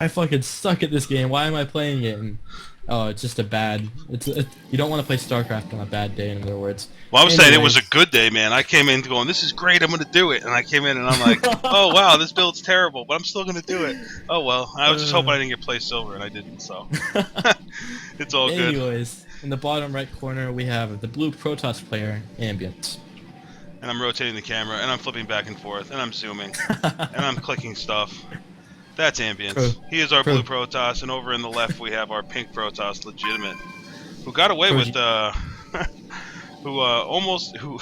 I fucking suck at this game. Why am I playing it? And, oh, it's just a bad. You don't want to play StarCraft on a bad day. In other words. Well, I was saying it was a Anyways, good day, man. I came in going, this is great, I'm going to do it. And I came in and I'm like, oh, wow, this build's terrible, but I'm still going to do it. Oh, well, I was just hoping I didn't get play silver, and I didn't, so. It's all good. anyways, in the bottom right corner we have the blue Protoss player, Ambience. And I'm rotating the camera, and I'm flipping back and forth, and I'm zooming, and I'm clicking stuff. That's Ambience. He is our blue Protoss, and over in the left we have our pink Protoss, Legitimate, who got away with, who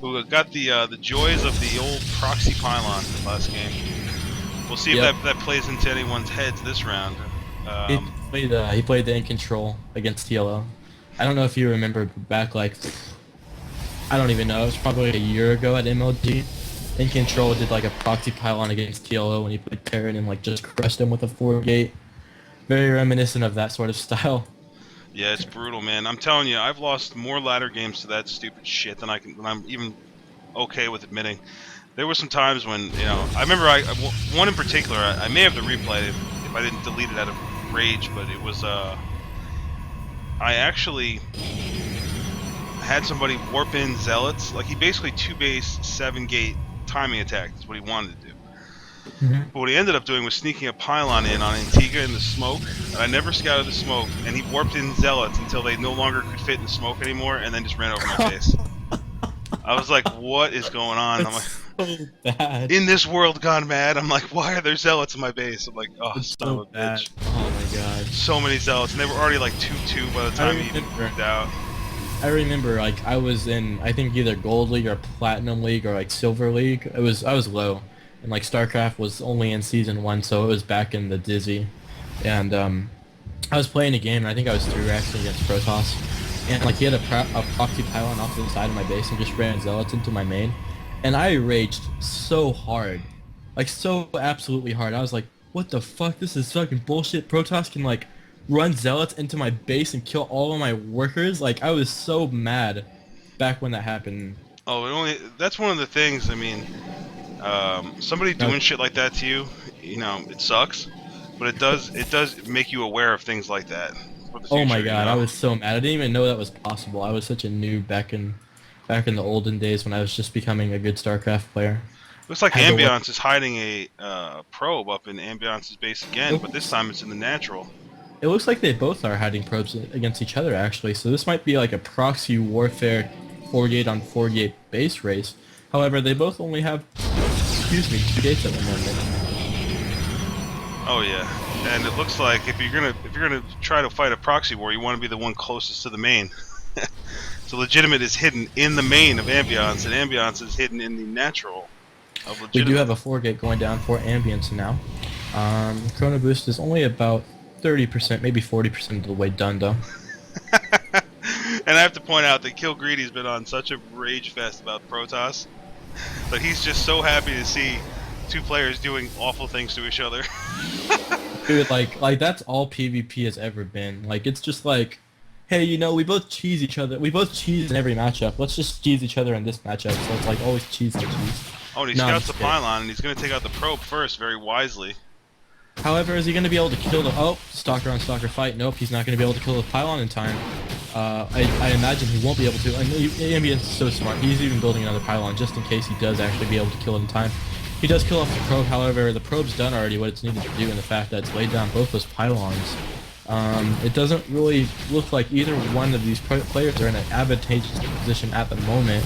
who got the joys of the old proxy pylon last game. We'll see if that plays into anyone's heads this round. He played the in control against TLO. I don't know if you remember back, like, I don't even know, it was probably a year ago at MLG. In control did like a proxy pylon against TLO when he played Terran and like just crushed him with a 4-gate. Very reminiscent of that sort of style. Yeah, it's brutal, man. I'm telling you, I've lost more ladder games to that stupid shit than I'm even okay with admitting. There were some times when, you know, I remember one in particular, I may have to replay it if I didn't delete it out of rage, but it was, I actually had somebody warp in Zealots. Like, he basically 2-base, 7-gate timing attack is what he wanted to do. But what he ended up doing was sneaking a pylon in on Antigua in the smoke, and I never scouted the smoke, and he warped in Zealots until they no longer could fit in the smoke anymore, and then just ran over my face. I was like, what is going on? I'm like, so bad. In this world gone mad, I'm like, why are there Zealots in my base? I'm like, oh, son of a bitch. Oh my god. So many Zealots, and they were already like 2-2 by the time he even moved out. I remember, like, I was in, I think, either Gold League or Platinum League or, like, Silver League. I was low. And, like, StarCraft was only in Season 1, so it was back in the Dizzy. And, I was playing a game, and I think I was 3-racking against Protoss. And, like, he had a proxy pylon off to the side of my base and just ran Zealots into my main. And I raged so hard. Like, so absolutely hard. I was like, what the fuck? This is fucking bullshit. Protoss can, like, run Zealots into my base and kill all of my workers. Like, I was so mad back when that happened. Oh, that's one of the things, I mean, somebody doing shit like that to you, you know, it sucks, but it does make you aware of things like that for the future, Oh my god, you know? I was so mad. I didn't even know that was possible. I was such a noob back in the olden days when I was just becoming a good StarCraft player. Looks like Ambience is hiding a probe up in Ambience's base again, but this time it's in the natural. It looks like they both are hiding probes against each other, actually, so this might be like a proxy warfare 4-gate on 4-gate base race. However, they both only have, 2 gates at the moment. Oh yeah, and it looks like if you're gonna try to fight a proxy war, you want to be the one closest to the main. So Legitimate is hidden in the main of Ambience, and Ambience is hidden in the natural of Legitimate. We do have a 4-gate going down for Ambience now. Chrono Boost is only about 30%, maybe 40% of the way done, though. And I have to point out that Kill Greedy's been on such a rage fest about Protoss, but he's just so happy to see 2 players doing awful things to each other. Dude, like that's all PvP has ever been. Like, it's just like, hey, you know, we both cheese each other. We both cheese in every matchup. Let's just cheese each other in this matchup. So it's like always cheese and cheese. Oh, and he scouts the pylon, and he's going to take out the probe first, very wisely. However, is he going to be able to kill the... Oh, Stalker on Stalker fight. Nope, he's not going to be able to kill the pylon in time. I imagine he won't be able to. And Ambience is so smart. He's even building another pylon just in case he does actually be able to kill it in time. He does kill off the probe, however, the probe's done already what it's needed to do, and the fact that it's laid down both those pylons. It doesn't really look like either one of these players are in an advantageous position at the moment.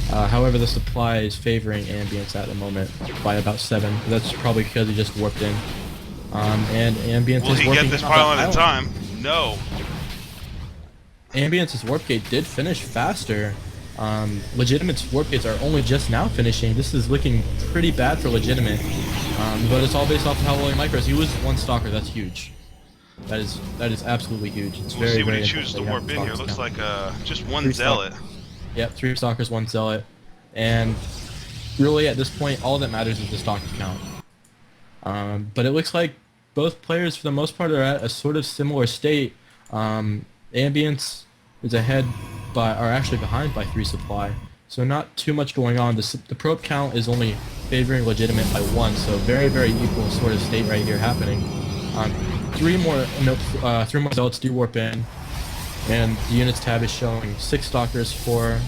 However, the supply is favoring Ambience at the moment by about 7. That's probably because he just warped in. And Ambience Will he get this pylon in time? No. Ambience's warp gate did finish faster. Legitimate's warp gates are only just now finishing. This is looking pretty bad for Legitimate. But it's all based off of how well he micros. He was 1 Stalker. That's huge. That is absolutely huge. It's we'll very, see what very he chooses to warp in here. Looks like just 1 Zealot. Yep, 3 Stalkers, 1 Zealot. And really at this point, all that matters is the Stalker count. But it looks like both players, for the most part, are at a sort of similar state. Ambience is ahead are actually behind by 3 supply. So not too much going on. The probe count is only favoring legitimate by 1, so very, very equal sort of state right here happening. Three more zealots do warp in, and the units tab is showing 6 stalkers for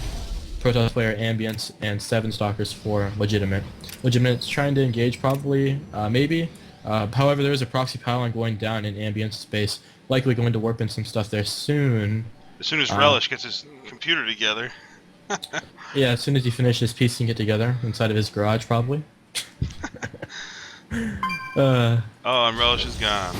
Protoss player Ambience and 7 stalkers for legitimate. Legitimate's trying to engage probably, maybe. However, there is a proxy pylon going down in Ambience space, likely going to warp in some stuff there soon. As soon as Relish gets his computer together. Yeah, as soon as he finishes piecing it together inside of his garage, probably. Oh, and Relish is gone.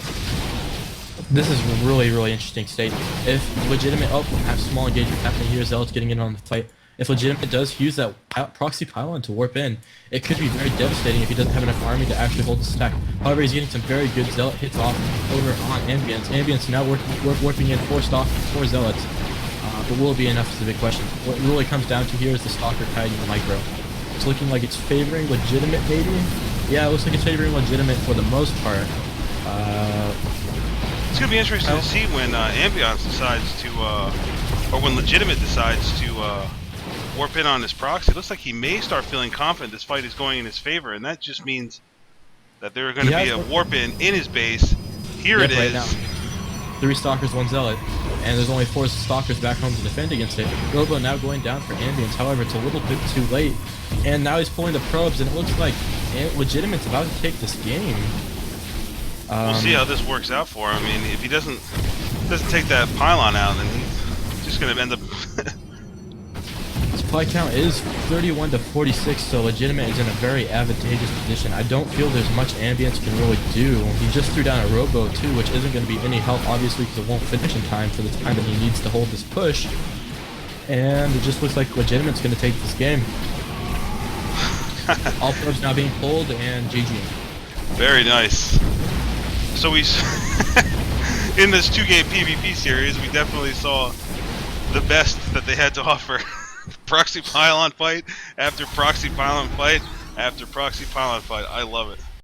This is a really, really interesting state. If legitimate, have small engagement happening here, Zealot's getting in on the fight. If legitimate does use that proxy pylon to warp in, it could be very devastating if he doesn't have enough army to actually hold this attack. However, he's getting some very good Zealot hits off over on Ambience. Ambience now warping in 4 Zealots. But will it be enough is the big question. What it really comes down to here is the Stalker kiting the micro. It's looking like it's favoring legitimate, maybe? Yeah, it looks like it's favoring legitimate for the most part. It's going to be interesting to see when Ambience decides to, or when legitimate decides to warp in on this proxy. It looks like he may start feeling confident this fight is going in his favor, and that just means that there are going to be a warp in his base. Here it is. Right now. 3 Stalkers, 1 Zealot, and there's only 4 Stalkers back home to defend against it. Robo now going down for Ambience, however, it's a little bit too late. And now he's pulling the probes, and it looks like Legitimate's about to take this game. We'll see how this works out for him. I mean, if he doesn't take that pylon out, then he's just going to end up... Supply count is 31 to 46, so Legitimate is in a very advantageous position. I don't feel there's much Ambience can really do. He just threw down a Robo too, which isn't going to be any help, obviously, because it won't finish in time for the time that he needs to hold this push. And it just looks like Legitimate's going to take this game. All probes now being pulled, and GG. Very nice. So we, in this 2-game PvP series, we definitely saw the best that they had to offer. Proxy pylon fight after proxy pylon fight after proxy pylon fight. I love it.